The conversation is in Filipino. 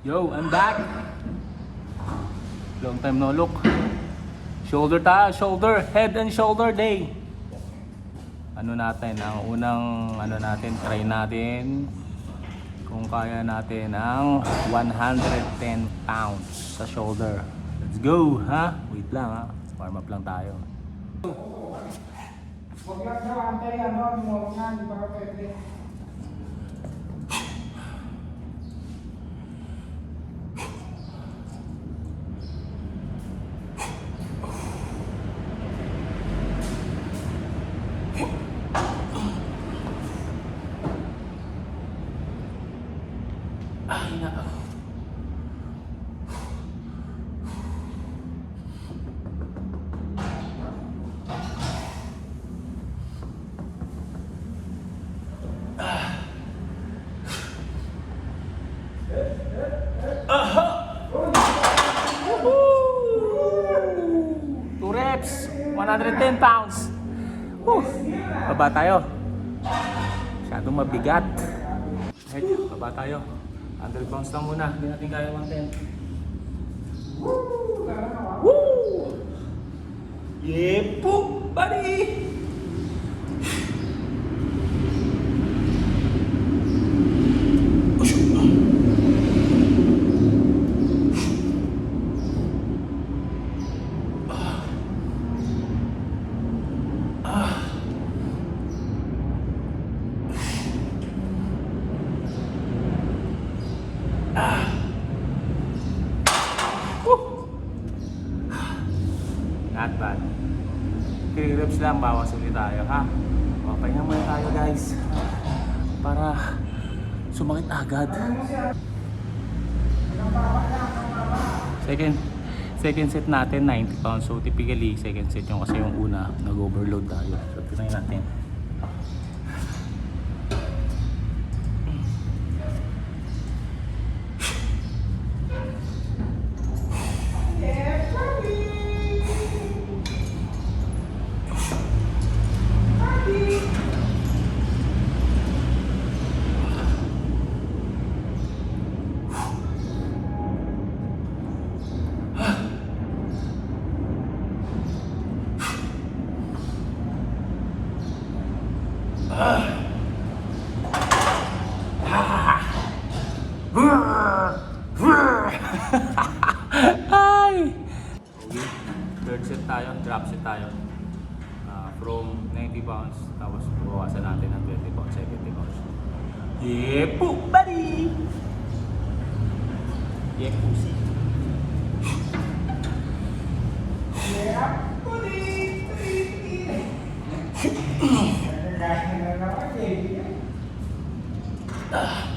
Yo, I'm back. Long time no look. Shoulder tayo, shoulder, head and shoulder day. Ano natin, ang unang try natin kung kaya natin ang 110 pounds sa shoulder. Let's go, ha? Wait lang, ha? Warm up lang tayo. Huwag lang daw, antay, mo nga, di pa ka pwede. Ay, nako. Two reps, 110 pounds. Baba tayo. Masyadong mabigat. Right, baba tayo. 100 pounds lang muna. Hindi natin kaya 110. Woo! Yepo, buddy! Not bad. 3 reps lang, bawas ulit tayo, ha? O, pahinga muna tayo, guys. Para sumakit agad. Second set natin, 90 pounds. So, typically, second set yung kasi yung una, nag-overload tayo. So, try natin. Ay! Third set tayo, drop set tayo. From 90 pounds, tapos bawasan natin ng 20 pounds, 70 pounds. Yepo, buddy! Yepo, si. Yeah, buddy! Ah!